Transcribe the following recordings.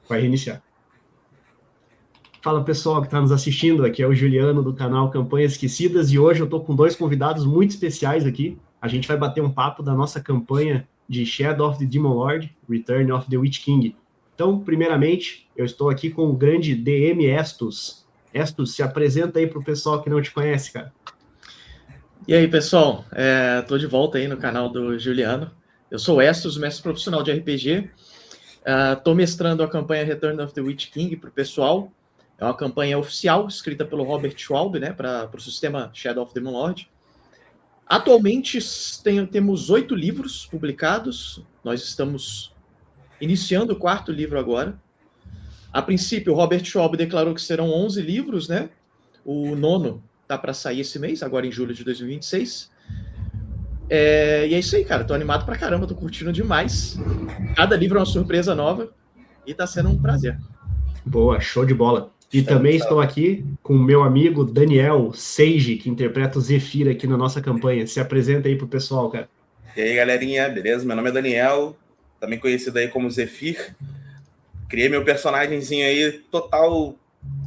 Vai reiniciar. Fala pessoal que está nos assistindo, aqui é o Juliano do canal Campanhas Esquecidas e hoje eu estou com dois convidados muito especiais aqui. A gente vai bater um papo da nossa campanha de Shadow of the Demon Lord, Return of the Witch King. Então, primeiramente, eu estou aqui com o grande DM Estus. Estus, se apresenta aí para o pessoal que não te conhece, cara. E aí, pessoal, tô de volta aí no canal do Juliano. Eu sou o Estus, mestre profissional de RPG. Tô mestrando a campanha Return of the Witch King para o pessoal. É uma campanha oficial, escrita pelo Robert Schwalbe, né, para o sistema Shadow of the Demon Lord. Atualmente temos 8 livros publicados. Nós estamos iniciando o 4º livro agora. A princípio, o Robert Schwalbe declarou que serão 11 livros, né? O 9º tá para sair esse mês, agora em julho de 2026. E é isso aí, cara. Tô animado pra caramba, tô curtindo demais. Cada livro é uma surpresa nova e tá sendo um prazer. Boa, show de bola. E também estou aqui com o meu amigo Daniel Seiji, que interpreta o Zephyr aqui na nossa campanha. Se apresenta aí pro pessoal, cara. E aí, galerinha, beleza? Meu nome é Daniel, também conhecido aí como Zephyr. Criei meu personagemzinho aí, total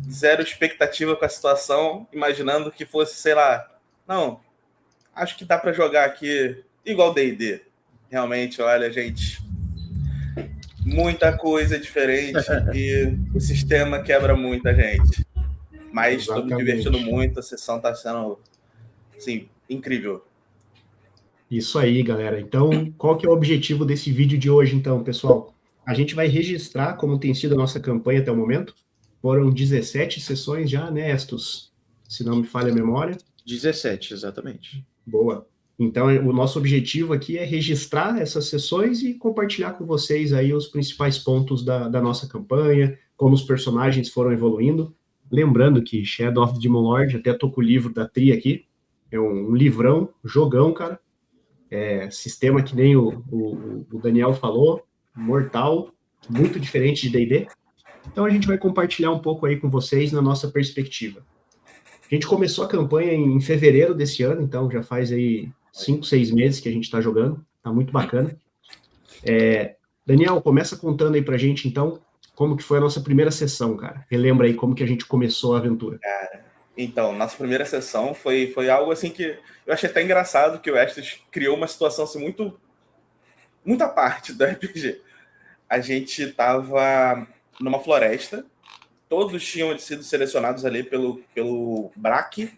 zero expectativa com a situação, imaginando que fosse, sei lá, não, acho que dá para jogar aqui igual D&D. Realmente, olha, gente, muita coisa diferente e o sistema quebra muita gente. Mas estou me divertindo muito, a sessão está sendo, assim, incrível. Isso aí, galera. Então, qual que é o objetivo desse vídeo de hoje, então, pessoal? A gente vai registrar como tem sido a nossa campanha até o momento. Foram 17 sessões já, né, Estus? Se não me falha a memória. 17, exatamente. Boa. Então, o nosso objetivo aqui é registrar essas sessões e compartilhar com vocês aí os principais pontos da nossa campanha, como os personagens foram evoluindo. Lembrando que Shadow of the Demon Lord, até tô com o livro da Tri aqui, é um livrão, jogão, cara. Sistema que nem o Daniel falou, mortal, muito diferente de D&D. Então a gente vai compartilhar um pouco aí com vocês na nossa perspectiva. A gente começou a campanha em fevereiro desse ano, então já faz aí 5, 6 meses que a gente está jogando, tá muito bacana. Daniel, começa contando aí pra gente, então, como que foi a nossa primeira sessão, cara. Relembra aí como que a gente começou a aventura. Então, nossa primeira sessão foi algo assim que eu achei até engraçado, que o Estes criou uma situação assim muito à parte do RPG. A gente estava numa floresta, todos tinham sido selecionados ali pelo BRAC,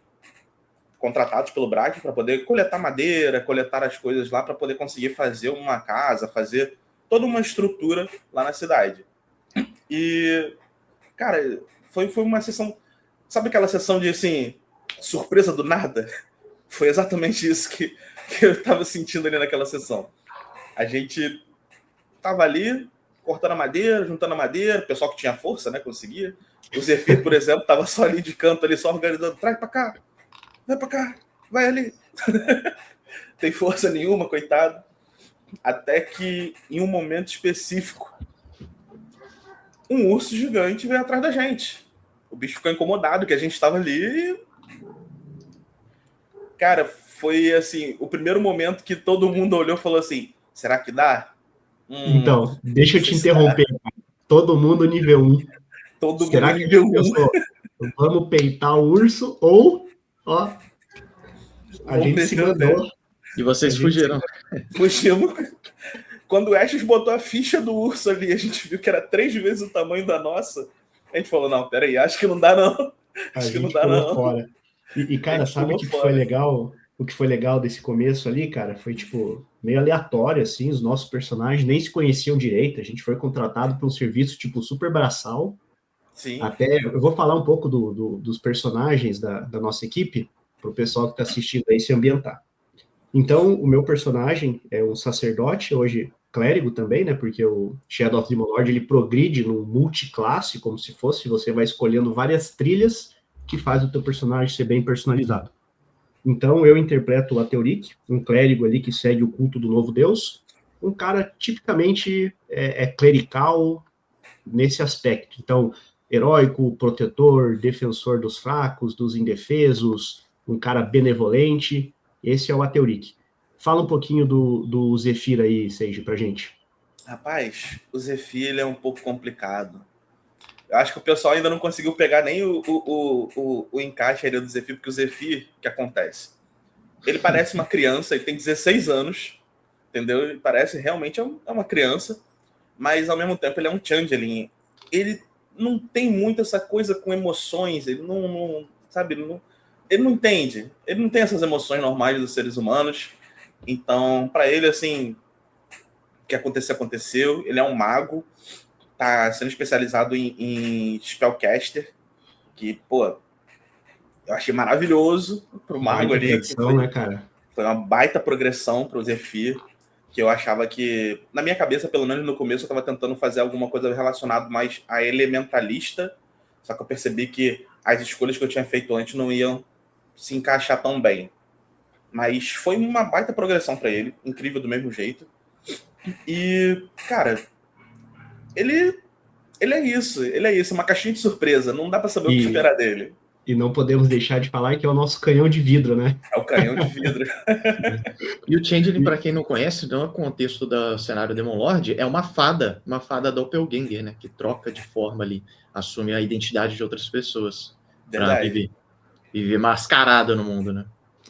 contratados pelo BRAC para poder coletar madeira, coletar as coisas lá para poder conseguir fazer uma casa, fazer toda uma estrutura lá na cidade. E, cara, foi uma sessão... Sabe aquela sessão de, assim, surpresa do nada? Foi exatamente isso que eu estava sentindo ali naquela sessão. A gente tava ali, cortando a madeira, juntando a madeira, o pessoal que tinha força, né, conseguia. O Zephyr, por exemplo, tava só ali de canto, ali, só organizando, traz pra cá, vai pra cá, vai ali. Tem força nenhuma, coitado. Até que, em um momento específico, um urso gigante veio atrás da gente. O bicho ficou incomodado que a gente estava ali e... Cara, foi assim, o primeiro momento que todo mundo olhou e falou assim, será que dá? Então, deixa eu te interromper. Todo mundo nível 1. Todo será mundo nível 1. Pensou, vamos peitar o urso ou, ó, a gente se mandou. E vocês fugiram. Fugimos. Quando o Ashes botou a ficha do urso ali, a gente viu que era 3 vezes o tamanho da nossa. A gente falou, não, peraí, acho que não dá não. Acho que não dá não. Fora. E cara, sabe o que foi legal? O que foi legal desse começo ali, cara, foi tipo meio aleatório, assim, os nossos personagens nem se conheciam direito, a gente foi contratado por um serviço tipo super braçal. Sim. Até eu vou falar um pouco dos personagens da nossa equipe, para o pessoal que está assistindo aí se ambientar. Então, o meu personagem é um sacerdote, hoje clérigo também, né? Porque o Shadow of the Demon Lord, ele progride num multiclasse, como se fosse, você vai escolhendo várias trilhas que faz o teu personagem ser bem personalizado. Então, eu interpreto o Ateuric, um clérigo ali que segue o culto do novo deus, um cara tipicamente clerical nesse aspecto. Então, heróico, protetor, defensor dos fracos, dos indefesos, um cara benevolente. Esse é o Ateuric. Fala um pouquinho do Zephyr aí, Seiji, pra gente. Rapaz, o Zephyr ele é um pouco complicado. Eu acho que o pessoal ainda não conseguiu pegar nem o encaixe aí do Zephyr, porque o Zephyr, o que acontece? Ele parece uma criança, ele tem 16 anos, entendeu? Ele parece realmente uma criança, mas ao mesmo tempo ele é um changeling. Ele não tem muito essa coisa com emoções, ele não sabe, ele não entende. Ele não tem essas emoções normais dos seres humanos. Então, para ele, assim, o que aconteceu, aconteceu. Ele é um mago, tá sendo especializado em Spellcaster, que, pô, eu achei maravilhoso pro mago ali. Progressão, né, cara? Foi uma baita progressão pro Zephyr, que eu achava que, na minha cabeça, pelo menos no começo, eu tava tentando fazer alguma coisa relacionada mais a elementalista, só que eu percebi que as escolhas que eu tinha feito antes não iam se encaixar tão bem. Mas foi uma baita progressão para ele, incrível do mesmo jeito. E, cara, ele é isso, uma caixinha de surpresa, não dá para saber o que esperar dele. E não podemos deixar de falar que é o nosso canhão de vidro, né? É o canhão de vidro. E o Changeling, para quem não conhece, no contexto do cenário Demon Lord, é uma fada Doppelganger, né? Que troca de forma ali, assume a identidade de outras pessoas para viver mascarado no mundo, né?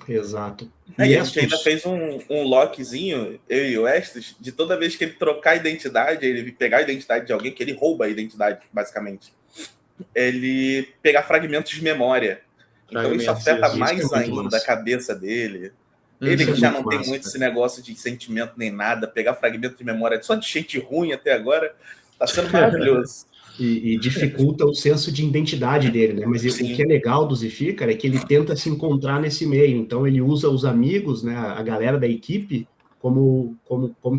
Exato. E a gente ainda fez um lockzinho, eu e o Estes, de toda vez que ele trocar a identidade, ele pegar a identidade de alguém, que ele rouba a identidade, basicamente, ele pegar fragmentos de memória. Então isso afeta mais ainda a cabeça dele. Ele que já não tem muito esse negócio de sentimento nem nada, pegar fragmento de memória só de gente ruim até agora, tá sendo maravilhoso. E dificulta o senso de identidade dele, né? Mas o que é legal do Zephyr, cara, é que ele tenta se encontrar nesse meio. Então ele usa os amigos, né, a galera da equipe, como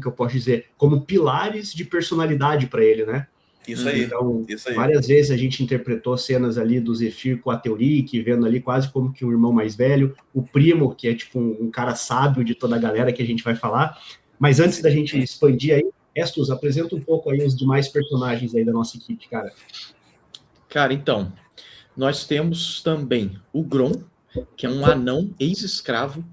que eu posso dizer, como pilares de personalidade para ele, né? Isso aí. Então, várias vezes a gente interpretou cenas ali do Zephyr com a Teuric, vendo ali quase como que um irmão mais velho, o primo, que é tipo um cara sábio de toda a galera que a gente vai falar. Mas antes da gente expandir aí, Estus, apresenta um pouco aí os demais personagens aí da nossa equipe, cara. Cara, então, nós temos também o Grom, que é um anão ex-escravo,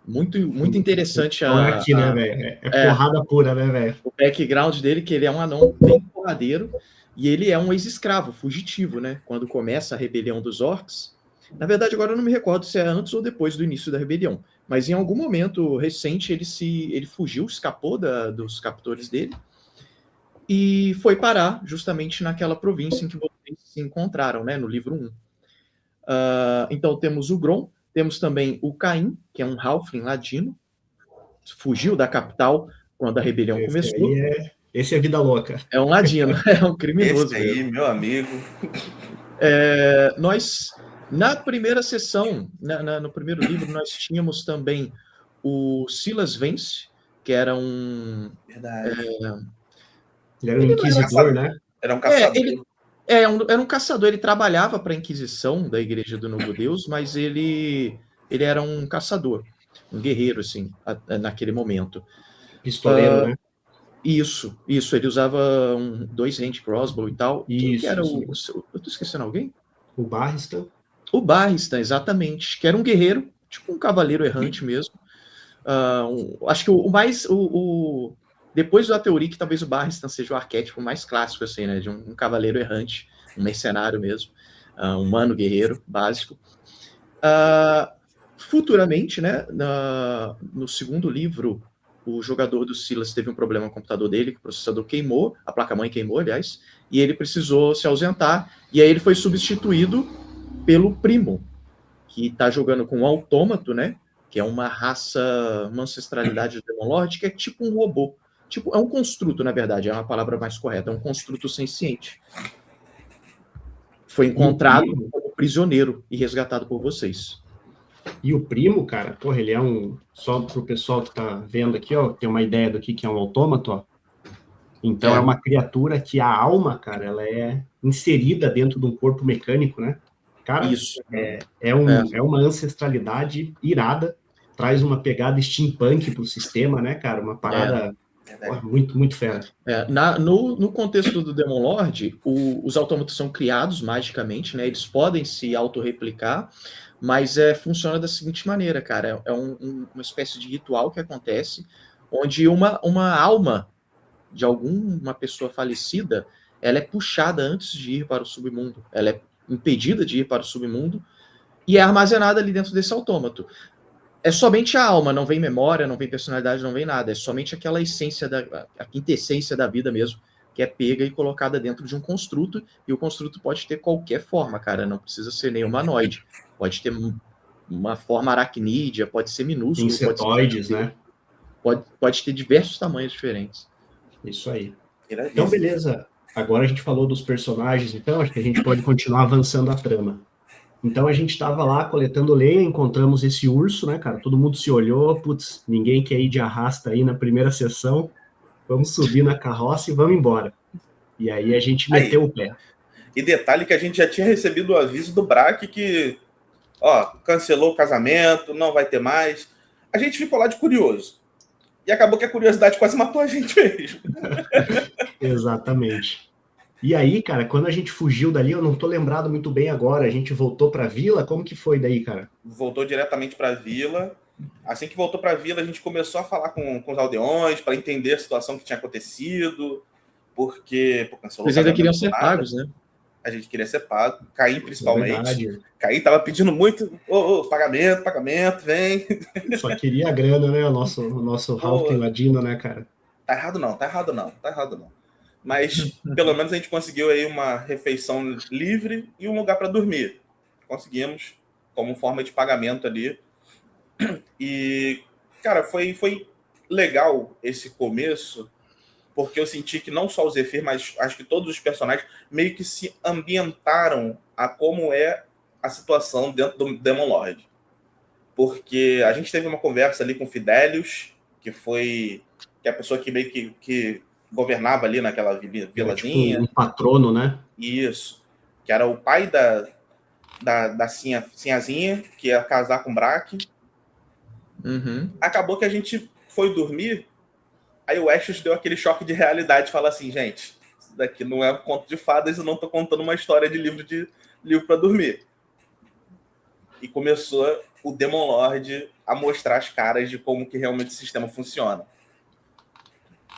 muito interessante. Aqui, né, velho? É porrada pura, né, velho? O background dele, que ele é um anão bem porradeiro, e ele é um ex-escravo, fugitivo, né? Quando começa a rebelião dos orcs. Na verdade, agora eu não me recordo se é antes ou depois do início da rebelião, mas em algum momento recente ele fugiu, escapou dos captores dele, e foi parar justamente naquela província em que vocês se encontraram, né? No livro 1. Então temos o Grom, temos também o Caim, que é um halfling ladino, fugiu da capital quando a rebelião começou. Esse é vida louca. É um ladino, é um criminoso. Esse aí, mesmo. Meu amigo. Nós, na primeira sessão, no primeiro livro, nós tínhamos também o Silas Vence, que era um... Verdade. Ele era um inquisidor, né? Era um caçador. Era um caçador, ele trabalhava para a Inquisição da Igreja do Novo Deus, mas ele era um caçador, um guerreiro, assim, naquele momento. Pistoleiro, né? Isso, ele usava 2 hand crossbow e tal. Quem que era eu tô esquecendo alguém? O Barristan. O Barristan, exatamente, que era um guerreiro, tipo um cavaleiro errante mesmo. Acho que o mais... Depois do Teuric, talvez o Barristan seja o arquétipo mais clássico, assim, né? De um cavaleiro errante, um mercenário mesmo, um humano guerreiro básico. Futuramente, né? No segundo livro, o jogador do Silas teve um problema no computador dele, que o processador queimou, a placa-mãe queimou, aliás, e ele precisou se ausentar, e aí ele foi substituído pelo Primo, que está jogando com um autômato, né? Que é uma raça, uma ancestralidade do Demon Lord, que é tipo um robô. Tipo, é um construto, na verdade, é uma palavra mais correta, é um construto senciente. Foi encontrado como prisioneiro e resgatado por vocês. E o Primo, cara, porra, ele é só pro pessoal que tá vendo aqui, ó, tem uma ideia do que é um autômato, ó. Então é uma criatura que a alma, cara, ela é inserida dentro de um corpo mecânico, né? Cara, isso. É uma ancestralidade irada, traz uma pegada steampunk pro sistema, né, cara? Uma parada muito, muito fera. No contexto do Demon Lord, os autômatos são criados magicamente, né? Eles podem se autorreplicar, mas funciona da seguinte maneira, cara. É uma espécie de ritual que acontece, onde uma alma de alguma pessoa falecida, ela é puxada antes de ir para o submundo. Ela é impedida de ir para o submundo e é armazenada ali dentro desse autômato. É somente a alma, não vem memória, não vem personalidade, não vem nada. É somente aquela essência, a quintessência da vida mesmo, que é pega e colocada dentro de um construto, e o construto pode ter qualquer forma, cara, não precisa ser nem humanoide. Pode ter uma forma aracnídea, pode ser minúsculo, Insetoides, né? Pode ter diversos tamanhos diferentes. Isso aí. Então, beleza. Agora a gente falou dos personagens, então acho que a gente pode continuar avançando a trama. Então a gente estava lá coletando lenha, encontramos esse urso, né, cara? Todo mundo se olhou, putz, ninguém quer ir de arrasta aí na primeira sessão, vamos subir na carroça e vamos embora. E aí a gente meteu o pé. E detalhe que a gente já tinha recebido o aviso do Braque que, ó, cancelou o casamento, não vai ter mais. A gente ficou lá de curioso. E acabou que a curiosidade quase matou a gente mesmo. Exatamente. E aí, cara, quando a gente fugiu dali, eu não tô lembrado muito bem agora, a gente voltou pra vila, como que foi daí, cara? Voltou diretamente pra vila. Assim que voltou pra vila, a gente começou a falar com os aldeões para entender a situação que tinha acontecido, porque cancelou. Eles ainda queriam ser pagos, né? A gente queria ser pago, Caim principalmente. Verdade. Caim tava pedindo muito, pagamento, vem. Só queria a grana, né, o nosso Halfling ladino, né, cara? Tá errado não. Mas pelo menos a gente conseguiu aí uma refeição livre e um lugar para dormir. Conseguimos como forma de pagamento ali. E, cara, foi legal esse começo, porque eu senti que não só o Zephyr, mas acho que todos os personagens meio que se ambientaram a como é a situação dentro do Demon Lord. Porque a gente teve uma conversa ali com o Fidelius, que é a pessoa que meio que governava ali naquela vilazinha. Tipo um patrono, né? Isso. Que era o pai da Sinhazinha, que ia casar com o Braque. Uhum. Acabou que a gente foi dormir, aí o Estes deu aquele choque de realidade, fala assim, gente, isso daqui não é um conto de fadas, eu não tô contando uma história de livro para dormir. E começou o Demon Lord a mostrar as caras de como que realmente o sistema funciona.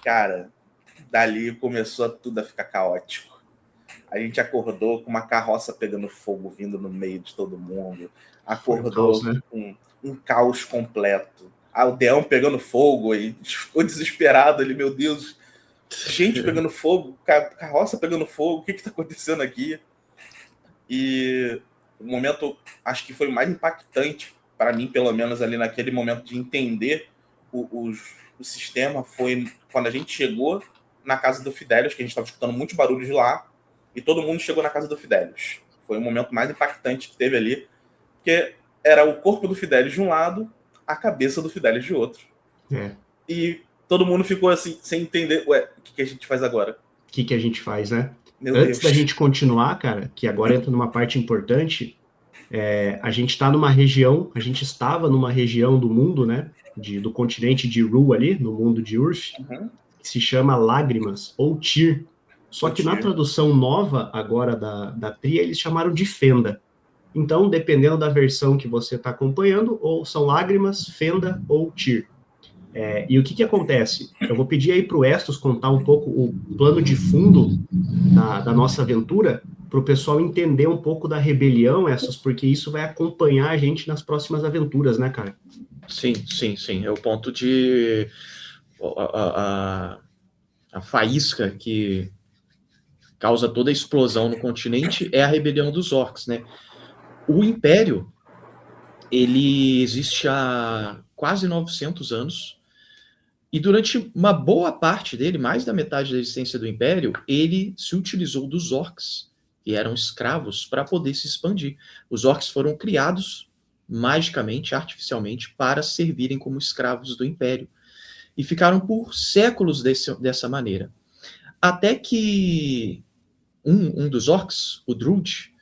Cara, dali começou tudo a ficar caótico. A gente acordou com uma carroça pegando fogo, vindo no meio de todo mundo. Acordou com um caos completo. O aldeão pegando fogo e ficou desesperado ali, meu Deus. Gente pegando fogo, carroça pegando fogo, o que está acontecendo aqui? E o momento, acho que foi o mais impactante, para mim, pelo menos ali naquele momento de entender o sistema, foi quando a gente chegou na casa do Fidelius, que a gente estava escutando muito barulho de lá, e todo mundo chegou na casa do Fidelius. Foi o momento mais impactante que teve ali, porque era o corpo do Fidelius de um lado, a cabeça do Fidelius de outro. É. E todo mundo ficou assim, sem entender, ué, o que a gente faz agora? O que a gente faz, né? Antes da gente continuar, cara, que agora entra numa parte importante, a gente está numa região, a gente estava numa região do mundo, né, do continente de Ru ali, no mundo de Urf, que se chama Lágrimas, ou Tyr. Só que na tradução nova, agora da Tria, eles chamaram de Fenda. Então, dependendo da versão que você está acompanhando, ou são Lágrimas, Fenda ou Tyr. E o que acontece? Eu vou pedir aí para o Estos contar um pouco o plano de fundo da nossa aventura, para o pessoal entender um pouco da rebelião, Estos, porque isso vai acompanhar a gente nas próximas aventuras, né, cara? Sim. É o ponto de... A faísca que causa toda a explosão no continente é a rebelião dos orcs, né? O Império, ele existe há quase 900 anos, e durante uma boa parte dele, mais da metade da existência do Império, ele se utilizou dos orcs, que eram escravos, para poder se expandir. Os orcs foram criados magicamente, artificialmente, para servirem como escravos do Império. E ficaram por séculos dessa maneira. Até que um dos orcs, o Druid,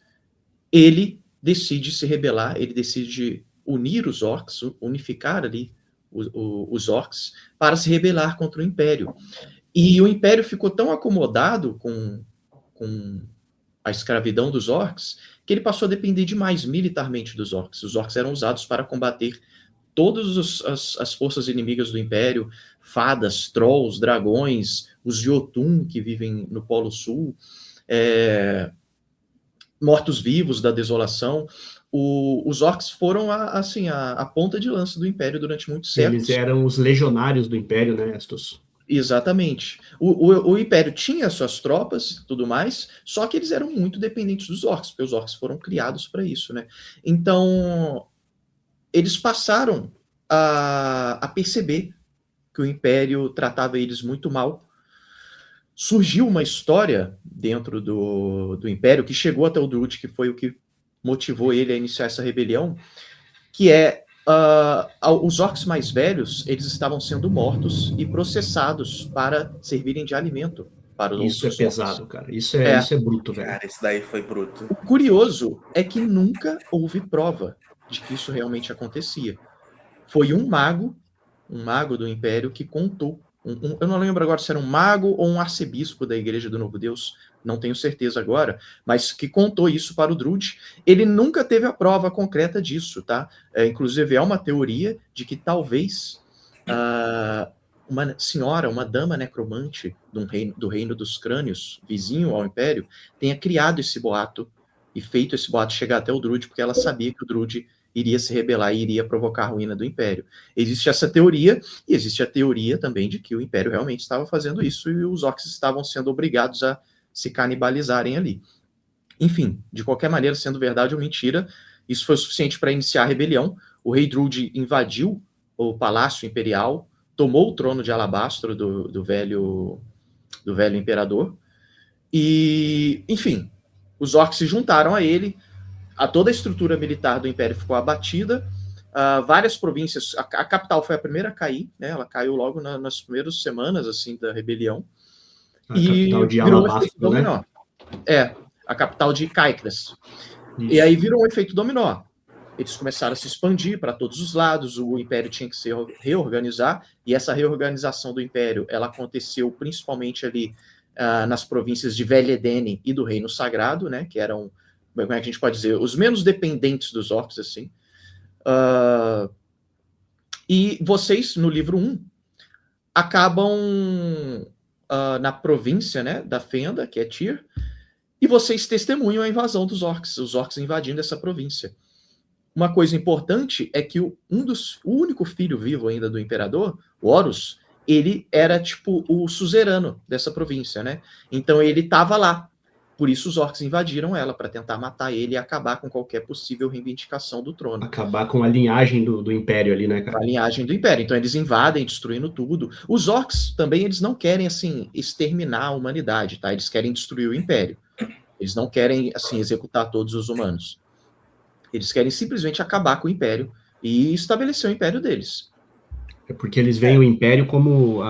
ele decide se rebelar, ele decide unir os orcs, unificar ali os orcs, para se rebelar contra o Império. E o Império ficou tão acomodado com a escravidão dos orcs, que ele passou a depender demais militarmente dos orcs. Os orcs eram usados para combater todas as forças inimigas do Império, fadas, trolls, dragões, os Jotun, que vivem no Polo Sul, mortos-vivos da desolação. Os orcs foram a ponta de lança do Império durante muitos séculos. Eles eram os legionários do Império, né, Estos? Exatamente. O Império tinha suas tropas e tudo mais, só que eles eram muito dependentes dos orcs, porque os orcs foram criados para isso, né? Então, eles passaram a perceber que o Império tratava eles muito mal. Surgiu uma história dentro do Império que chegou até o Druid, que foi o que motivou ele a iniciar essa rebelião, que é os orcs mais velhos, eles estavam sendo mortos e processados para servirem de alimento para os Isso é outros pesado, orcs. cara. Isso é bruto, velho. Cara, isso daí foi bruto. O curioso é que nunca houve prova de que isso realmente acontecia. Foi um mago do Império, que contou. Eu não lembro agora se era um mago ou um arcebispo da Igreja do Novo Deus, não tenho certeza agora, mas que contou isso para o Druid. Ele nunca teve a prova concreta disso, tá? Inclusive, há uma teoria de que talvez uma senhora, uma dama necromante do reino dos crânios, vizinho ao Império, tenha criado esse boato e feito esse boato chegar até o Druid, porque ela sabia que o Druid iria se rebelar e iria provocar a ruína do Império. Existe essa teoria, e existe a teoria também de que o Império realmente estava fazendo isso e os orcs estavam sendo obrigados a se canibalizarem ali. Enfim, de qualquer maneira, sendo verdade ou mentira, isso foi suficiente para iniciar a rebelião. O rei Druid invadiu o Palácio Imperial, tomou o trono de alabastro do velho imperador, e, enfim, os orcs se juntaram a ele, toda a estrutura militar do Império ficou abatida, várias províncias, a capital foi a primeira a cair, né? Ela caiu logo nas primeiras semanas assim da rebelião. A capital de Alabastro, né? A capital de Caicras. E aí virou um efeito dominó. Eles começaram a se expandir para todos os lados, o Império tinha que se reorganizar, e essa reorganização do Império, ela aconteceu principalmente ali nas províncias de Vel'Edene e do Reino Sagrado, né? Que eram, como é que a gente pode dizer, os menos dependentes dos orcs, assim. E vocês, no livro 1, acabam na província, né, da Fenda, que é Tyr, e vocês testemunham a invasão dos orcs, os orcs invadindo essa província. Uma coisa importante é que o único filho vivo ainda do imperador, o Horus, ele era tipo o suzerano dessa província, né? Então ele estava lá. Por isso os orcs invadiram ela, para tentar matar ele e acabar com qualquer possível reivindicação do trono. Acabar com a linhagem do Império ali, né, cara? A linhagem do Império. Então eles invadem, destruindo tudo. Os orcs também, eles não querem, assim, exterminar a humanidade, tá? Eles querem destruir o Império. Eles não querem, assim, executar todos os humanos. Eles querem simplesmente acabar com o Império e estabelecer o Império deles. É porque eles veem o Império como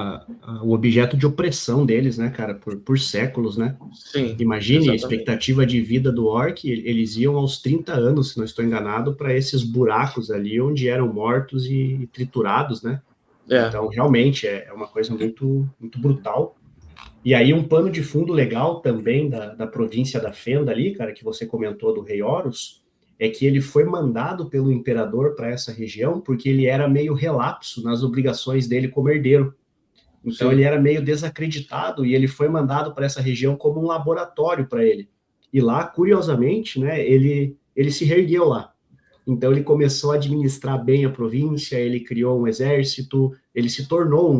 o objeto de opressão deles, né, cara, por séculos, né? Sim. Imagine exatamente. a expectativa de vida do orc, eles iam aos 30 anos, se não estou enganado, para esses buracos ali onde eram mortos e triturados, né? Então, realmente, é uma coisa muito, muito brutal. E aí, um pano de fundo legal também da província da Fenda ali, cara, que você comentou do rei Horus, é que ele foi mandado pelo imperador para essa região porque ele era meio relapso nas obrigações dele como herdeiro. Então, ele era meio desacreditado e ele foi mandado para essa região como um laboratório para ele. E lá, curiosamente, né, ele se reergueu lá. Então, ele começou a administrar bem a província, ele criou um exército, ele se tornou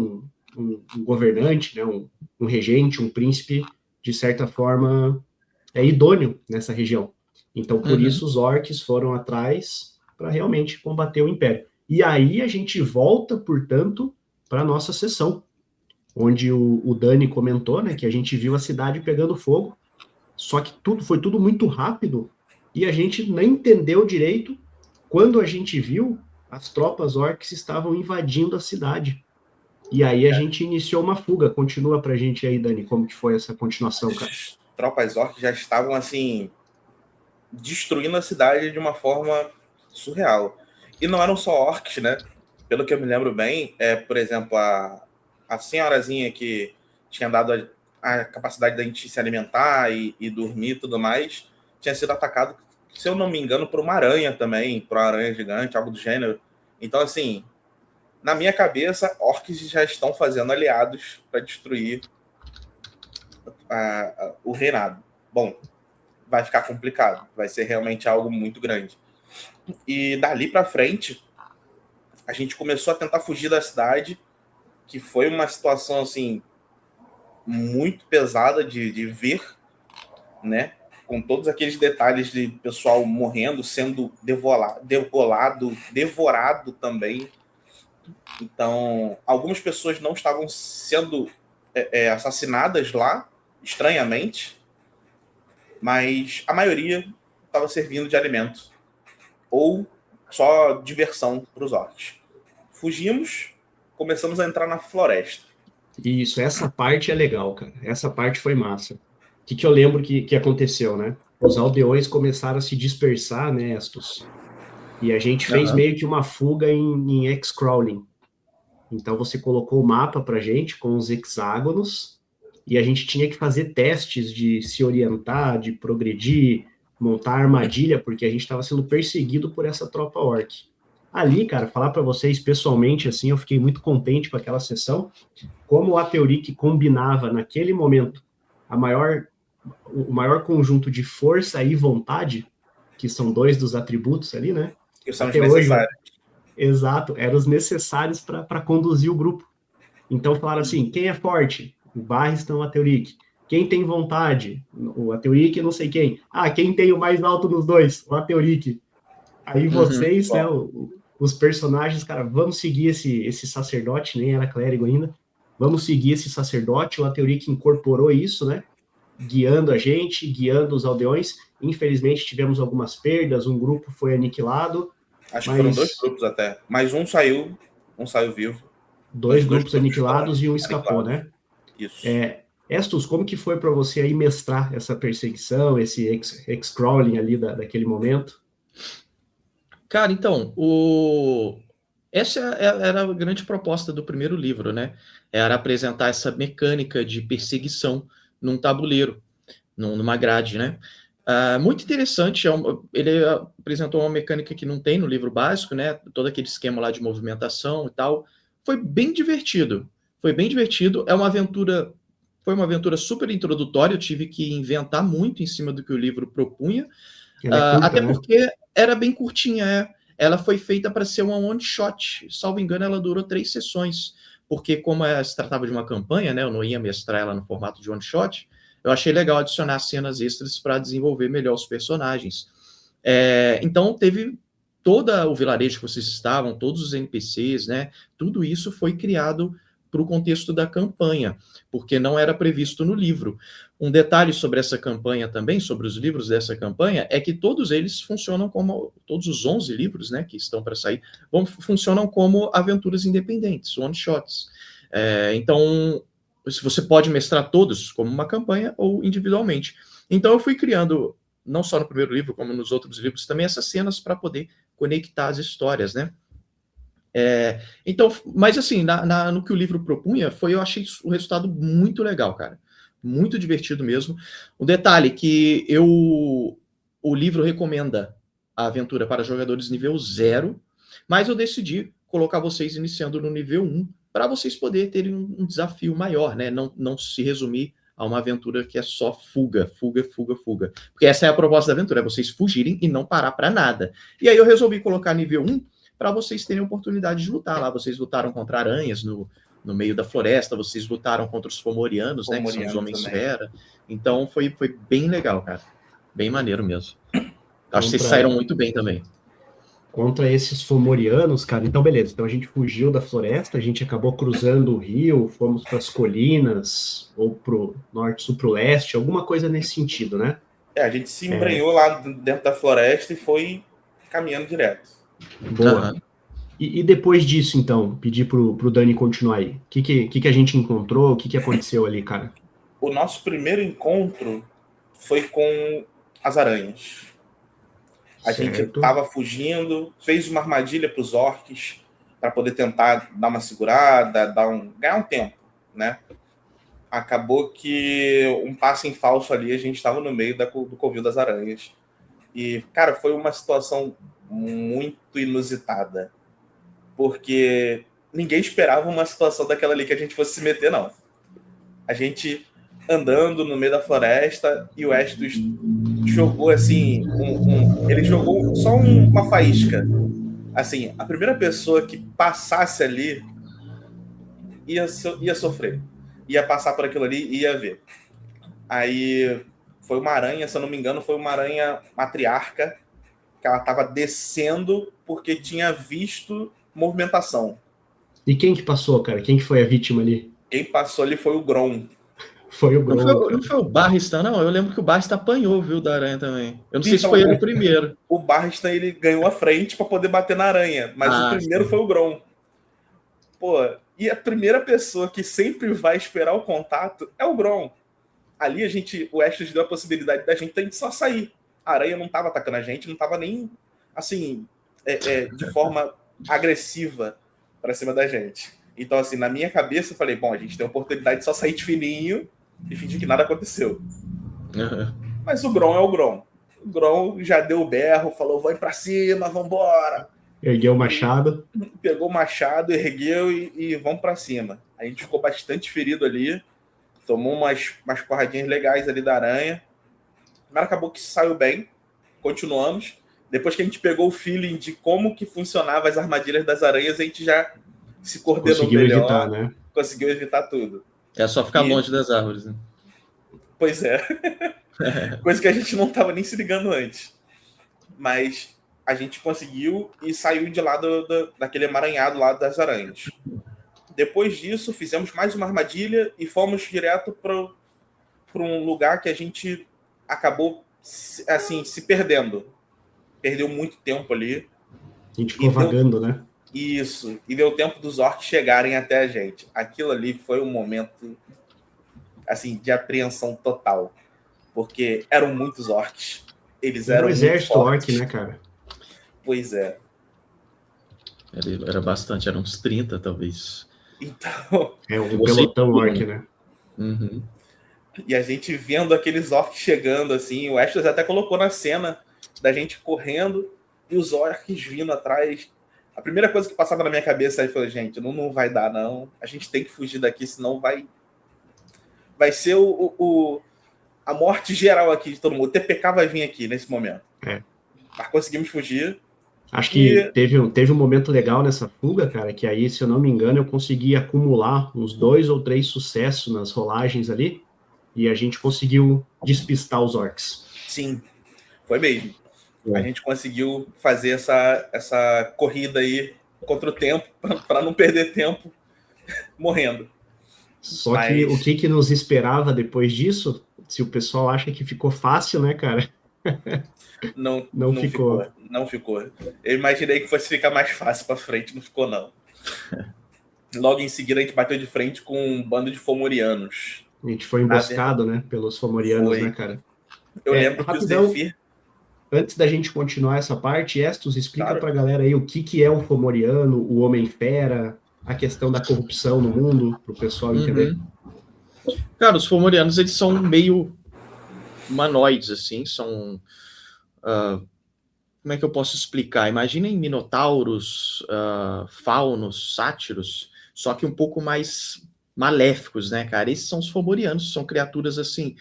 um governante, né, um regente, um príncipe, de certa forma, idôneo nessa região. Então, por isso, os orcs foram atrás para realmente combater o Império. E aí a gente volta, portanto, para a nossa sessão, onde o Dani comentou, né, que a gente viu a cidade pegando fogo, só que foi tudo muito rápido e a gente nem entendeu direito. Quando a gente viu, as tropas orcs estavam invadindo a cidade. E aí a gente iniciou uma fuga. Continua pra gente aí, Dani, como que foi essa continuação, cara? As tropas orcs já estavam, assim, destruindo a cidade de uma forma surreal. E não eram só orcs, né? Pelo que eu me lembro bem, por exemplo, a senhorazinha que tinha dado a capacidade da gente se alimentar e dormir e tudo mais, tinha sido atacado, se eu não me engano, por uma aranha também, por uma aranha gigante, algo do gênero. Então, assim, na minha cabeça, orcs já estão fazendo aliados para destruir o reinado. Bom, vai ficar complicado, vai ser realmente algo muito grande. E dali para frente, a gente começou a tentar fugir da cidade, que foi uma situação assim muito pesada de ver, né? Com todos aqueles detalhes de pessoal morrendo, sendo devorado também. Então, algumas pessoas não estavam sendo assassinadas lá, estranhamente, mas a maioria estava servindo de alimento ou só diversão para os orcs. Fugimos, começamos a entrar na floresta. Isso, essa parte é legal, cara. Essa parte foi massa. O que eu lembro que aconteceu, né? Os aldeões começaram a se dispersar, né, Estus? E a gente fez meio que uma fuga em X-Crawling. Então você colocou o mapa pra gente com os hexágonos e a gente tinha que fazer testes de se orientar, de progredir, montar armadilha, porque a gente estava sendo perseguido por essa tropa orc. Ali, cara, falar para vocês pessoalmente, assim, eu fiquei muito contente com aquela sessão, como o Atheuric combinava naquele momento o maior conjunto de força e vontade, que são dois dos atributos ali, né? Que são até hoje, exato, eram os necessários para conduzir o grupo. Então falaram assim, quem é forte? O Barristan, o Atheuric. Quem tem vontade? O Atheuric e não sei quem. Ah, quem tem o mais alto dos dois? O Atheuric. Aí vocês, né, os personagens, cara, vamos seguir esse sacerdote, nem era clérigo ainda, vamos seguir esse sacerdote, o Atheuric incorporou isso, né, guiando a gente, guiando os aldeões. Infelizmente tivemos algumas perdas, um grupo foi aniquilado. Acho que foram 2 grupos até, mas um saiu vivo. Dois grupos aniquilados e um escapou, né? Isso. Estus, como que foi para você aí mestrar essa perseguição, esse X-Crawling ali daquele momento? Cara, então, essa era a grande proposta do primeiro livro, né? Era apresentar essa mecânica de perseguição num tabuleiro, numa grade, né? Muito interessante, ele apresentou uma mecânica que não tem no livro básico, né? Todo aquele esquema lá de movimentação e tal. Foi bem divertido. Foi uma aventura super introdutória, eu tive que inventar muito em cima do que o livro propunha. Curta, até porque era bem curtinha, Ela foi feita para ser uma one-shot. Salvo engano, ela durou 3 sessões. Porque como se tratava de uma campanha, né? Eu não ia mestrar ela no formato de one-shot. Eu achei legal adicionar cenas extras para desenvolver melhor os personagens. Então, teve todo o vilarejo que vocês estavam, todos os NPCs, né? Tudo isso foi criado para o contexto da campanha, porque não era previsto no livro. Um detalhe sobre essa campanha também, sobre os livros dessa campanha, é que todos eles funcionam como, todos os 11 livros, né, que estão para sair, funcionam como aventuras independentes, one-shots. Então, você pode mestrar todos como uma campanha ou individualmente. Então, eu fui criando, não só no primeiro livro, como nos outros livros também, essas cenas para poder conectar as histórias, né? Então, mas assim, no que o livro propunha, eu achei o resultado muito legal, cara. Muito divertido mesmo. Um detalhe que o livro recomenda a aventura para jogadores nível 0, mas eu decidi colocar vocês iniciando no nível 1, para vocês poderem terem um desafio maior, né? Não se resumir a uma aventura que é só fuga. Porque essa é a proposta da aventura, é vocês fugirem e não parar para nada. E aí eu resolvi colocar nível 1 para vocês terem a oportunidade de lutar lá. Vocês lutaram contra aranhas no meio da floresta, vocês lutaram contra os Fomorianos, né, que são os Homens-Esfera. Então foi bem legal, cara. Bem maneiro mesmo. Acho que vocês saíram muito bem também. Contra esses Fomorianos, cara, então beleza. Então a gente fugiu da floresta, a gente acabou cruzando o rio, fomos para as colinas, ou pro norte, sul, pro leste, alguma coisa nesse sentido, né? A gente se embrenhou lá dentro da floresta e foi caminhando direto. Boa. E depois disso, então, pedir pro Dani continuar aí. O que a gente encontrou? O que aconteceu ali, cara? O nosso primeiro encontro foi com as aranhas. A gente estava fugindo, fez uma armadilha para os orcs para poder tentar dar uma segurada, ganhar um tempo, né? Acabou que um passo em falso ali, a gente estava no meio do covil das aranhas. E, cara, foi uma situação muito inusitada. Porque ninguém esperava uma situação daquela ali que a gente fosse se meter, não. A gente andando no meio da floresta e o Estus jogou assim, ele jogou só uma faísca. Assim, a primeira pessoa que passasse ali ia sofrer. Ia passar por aquilo ali e ia ver. Aí foi uma aranha, se eu não me engano, foi uma aranha matriarca, que ela estava descendo porque tinha visto movimentação. E quem que passou, cara? Quem que foi a vítima ali? Quem passou ali foi o Grom. Foi o Grom. Não foi o Barristan, não? Eu lembro que o Barristan apanhou, viu, da aranha também. Eu não sei se foi ele o primeiro. O Barristan, ele ganhou a frente para poder bater na aranha, mas o primeiro foi o Grom. Pô, e a primeira pessoa que sempre vai esperar o contato é o Grom. Ali o Estus deu a possibilidade da gente só sair. A aranha não estava atacando a gente, não estava nem, assim, de forma agressiva para cima da gente. Então, assim, na minha cabeça, eu falei, bom, a gente tem a oportunidade de só sair de fininho e fingir que nada aconteceu. Uhum. Mas o Grom é o Grom. O Grom já deu o berro, falou, vai para cima, vambora. Ergueu o machado. Pegou o machado, ergueu e vamos para cima. A gente ficou bastante ferido ali, tomou umas porradinhas legais ali da aranha, mas acabou que saiu bem, continuamos. Depois que a gente pegou o feeling de como que funcionava as armadilhas das aranhas, a gente já se coordenou conseguiu melhor. Evitar, né? Conseguiu evitar tudo. É só ficar longe das árvores, né? Pois é. Coisa que a gente não estava nem se ligando antes. Mas a gente conseguiu e saiu de lá daquele emaranhado lá das aranhas. Depois disso, fizemos mais uma armadilha e fomos direto para um lugar que a gente acabou assim, se perdendo. Perdeu muito tempo ali. A gente ficou vagando, né? Isso. E deu tempo dos orcs chegarem até a gente. Aquilo ali foi um momento assim, de apreensão total. Porque eram muitos orcs. Eles eram um exército muito orc, né, cara? Pois é. Era bastante, eram uns 30, talvez. Então... É um pelotão orc, né? Uhum. E a gente vendo aqueles orcs chegando, assim, o Estus até colocou na cena da gente correndo e os orcs vindo atrás. A primeira coisa que passava na minha cabeça aí foi, gente, não vai dar, não. A gente tem que fugir daqui, senão vai ser a morte geral aqui de todo mundo. O TPK vai vir aqui nesse momento. Mas conseguimos fugir. Acho que teve um momento legal nessa fuga, cara, que aí, se eu não me engano, eu consegui acumular uns 2 ou 3 sucessos nas rolagens ali, e a gente conseguiu despistar os orcs. Sim, foi mesmo. A gente conseguiu fazer essa corrida aí contra o tempo, para não perder tempo morrendo. Só que o que nos esperava depois disso, se o pessoal acha que ficou fácil, né, cara? Não ficou. Não ficou. Eu imaginei que fosse ficar mais fácil para frente, não ficou, não. Logo em seguida, a gente bateu de frente com um bando de fomorianos. A gente foi emboscado, né, pelos fomorianos, né, cara? Eu lembro que o Zephyr... Antes da gente continuar essa parte, Estus, explica pra galera aí o que é o fomoriano, o Homem-Fera, a questão da corrupção no mundo, pro pessoal entender. Cara, os fomorianos, eles são meio humanoides, assim, são... como é que eu posso explicar? Imaginem minotauros, faunos, sátiros, só que um pouco mais maléficos, né, cara? Esses são os fomorianos, são criaturas, assim,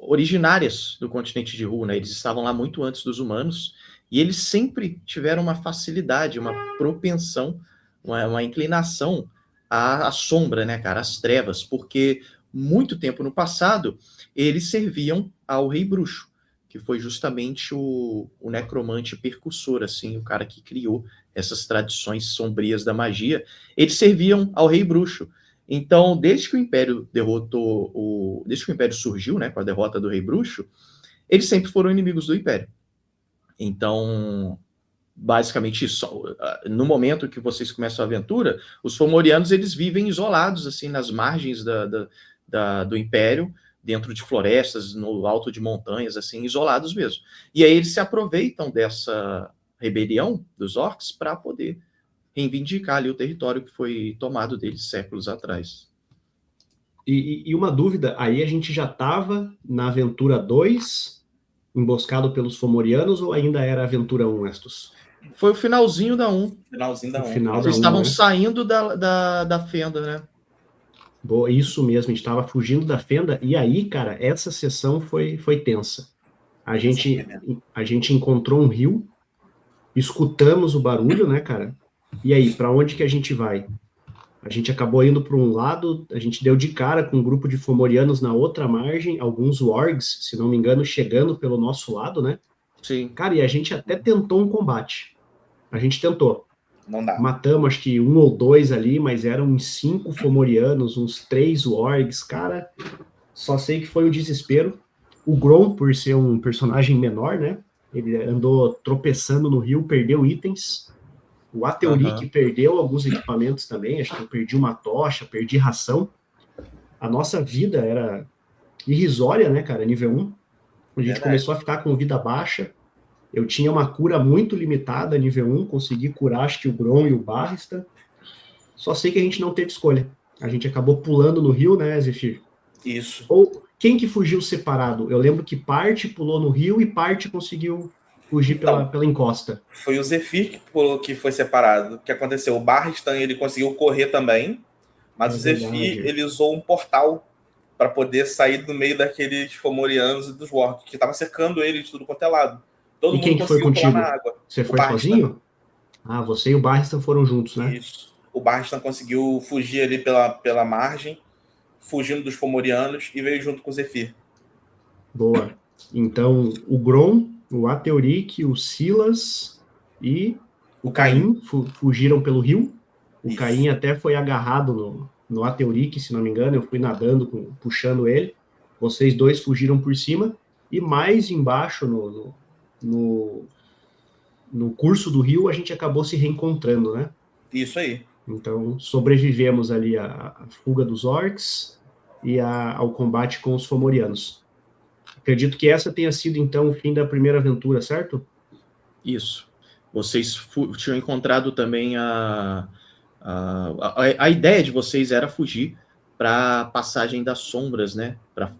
originárias do continente de Ru, né? Eles estavam lá muito antes dos humanos, e eles sempre tiveram uma facilidade, uma propensão, uma inclinação à sombra, né, cara? Às trevas, porque muito tempo no passado, eles serviam ao Rei Bruxo, que foi justamente o necromante percussor, assim, o cara que criou essas tradições sombrias da magia. Eles serviam ao Rei Bruxo. Então, desde que o Império desde que o Império surgiu, né, com a derrota do Rei Bruxo, eles sempre foram inimigos do Império. Então, basicamente isso. No momento que vocês começam a aventura, os fomorianos, eles vivem isolados, assim, nas margens do Império, dentro de florestas, no alto de montanhas, assim, isolados mesmo. E aí eles se aproveitam dessa rebelião dos orcs para poder reivindicar ali o território que foi tomado deles séculos atrás. E uma dúvida, aí a gente já estava na aventura 2, emboscado pelos fomorianos, ou ainda era a aventura 1, Estus? Foi o finalzinho da 1. Finalzinho da 1. Eles estavam saindo da fenda, né? Boa, isso mesmo, a gente estava fugindo da fenda, e aí, cara, essa sessão foi tensa. A gente encontrou um rio, escutamos o barulho, né, cara? E aí, para onde que a gente vai? A gente acabou indo para um lado, a gente deu de cara com um grupo de fomorianos na outra margem, alguns wargs, se não me engano, chegando pelo nosso lado, né? Sim. Cara, e a gente até tentou um combate. A gente tentou. Não dá. Matamos, acho que 1 ou 2 ali, mas eram uns 5 fomorianos, uns 3 wargs. Cara, só sei que foi um desespero. O Grom, por ser um personagem menor, né? Ele andou tropeçando no rio, perdeu itens. O Ateuric perdeu alguns equipamentos também. Acho que eu perdi uma tocha, perdi ração. A nossa vida era irrisória, né, cara? Nível 1. A gente começou a ficar com vida baixa. Eu tinha uma cura muito limitada, nível 1. Consegui curar, acho que o Grom e o Barristan. Só sei que a gente não teve escolha. A gente acabou pulando no rio, né, Zephyr? Isso. Ou quem que fugiu separado? Eu lembro que parte pulou no rio e parte conseguiu fugir pela encosta. Foi o Zephyr que foi separado. O que aconteceu? O Barristan, ele conseguiu correr também, mas o Zephyr, ele usou um portal para poder sair do meio daqueles fomorianos e dos wargs, que estavam cercando ele de tudo quanto é lado. Todo mundo quem que foi contigo? Na água. Você foi sozinho? Ah, você e o Barristan foram juntos, né? Isso. O Barristan conseguiu fugir ali pela margem, fugindo dos fomorianos, e veio junto com o Zephyr. Boa. Então, o Grom, o Ateuric, o Silas e o Caim fugiram pelo rio. O Caim até foi agarrado no Ateuric, se não me engano. Eu fui nadando, puxando ele. Vocês dois fugiram por cima. E mais embaixo, no curso do rio, a gente acabou se reencontrando, né? Isso aí. Então, sobrevivemos ali à fuga dos orcs e ao combate com os fomorianos. Acredito que essa tenha sido, então, o fim da primeira aventura, certo? Isso. Vocês tinham encontrado também a ideia de vocês era fugir para a passagem das sombras, né?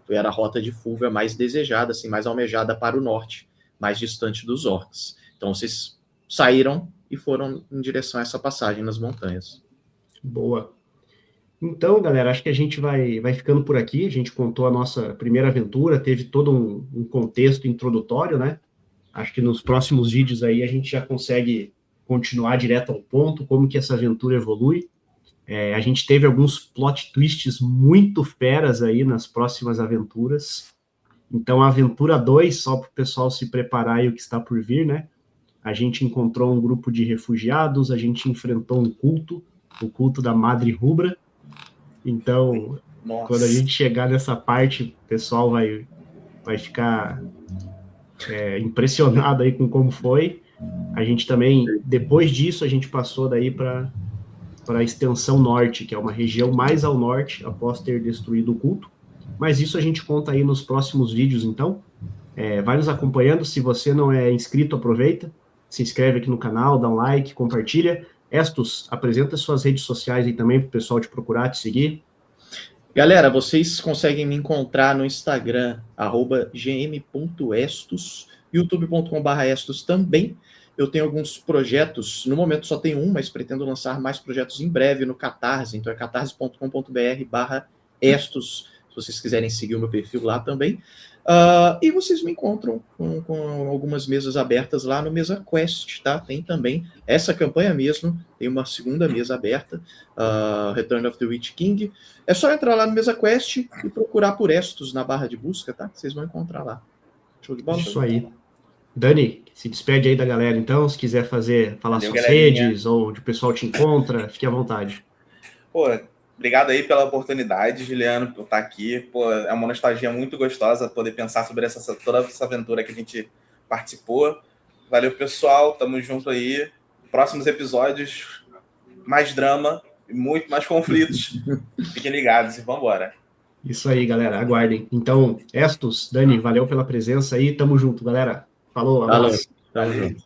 Era a rota de fuga mais desejada, assim, mais almejada para o norte, mais distante dos orcs. Então, vocês saíram e foram em direção a essa passagem nas montanhas. Boa. Então, galera, acho que a gente vai ficando por aqui. A gente contou a nossa primeira aventura, teve todo um contexto introdutório, né? Acho que nos próximos vídeos aí a gente já consegue continuar direto ao ponto, como que essa aventura evolui. A gente teve alguns plot twists muito feras aí nas próximas aventuras. Então, a aventura 2, só para o pessoal se preparar aí o que está por vir, né? A gente encontrou um grupo de refugiados, a gente enfrentou um culto, o culto da Madre Rubra. Então, quando a gente chegar nessa parte, o pessoal vai ficar impressionado aí com como foi. A gente também, depois disso, a gente passou daí para a extensão norte, que é uma região mais ao norte, após ter destruído o culto. Mas isso a gente conta aí nos próximos vídeos, então. Vai nos acompanhando. Se você não é inscrito, aproveita. Se inscreve aqui no canal, dá um like, compartilha. Estus, apresenta suas redes sociais aí também para o pessoal te procurar, te seguir. Galera, vocês conseguem me encontrar no Instagram, @gm.estus, youtube.com/estus também. Eu tenho alguns projetos, no momento só tenho um, mas pretendo lançar mais projetos em breve no Catarse, então é catarse.com.br/estus, se vocês quiserem seguir o meu perfil lá também. E vocês me encontram com algumas mesas abertas lá no Mesa Quest, tá? Tem também essa campanha mesmo, tem uma segunda mesa aberta, Return of the Witch King. É só entrar lá no Mesa Quest e procurar por Estus na barra de busca, tá? Vocês vão encontrar lá. Show de bola? Isso aí. Dani, se despede aí da galera, então, se quiser falar suas galerinha. redes, ou onde o pessoal te encontra, fique à vontade. Pô, obrigado aí pela oportunidade, Juliano, por estar aqui. Pô, é uma nostalgia muito gostosa poder pensar sobre toda essa aventura que a gente participou. Valeu, pessoal. Tamo junto aí. Próximos episódios, mais drama e muito mais conflitos. Fiquem ligados e vambora. Isso aí, galera. Aguardem. Então, Estus, Dani, valeu pela presença aí. Tamo junto, galera. Falou, abraço. Tamo junto.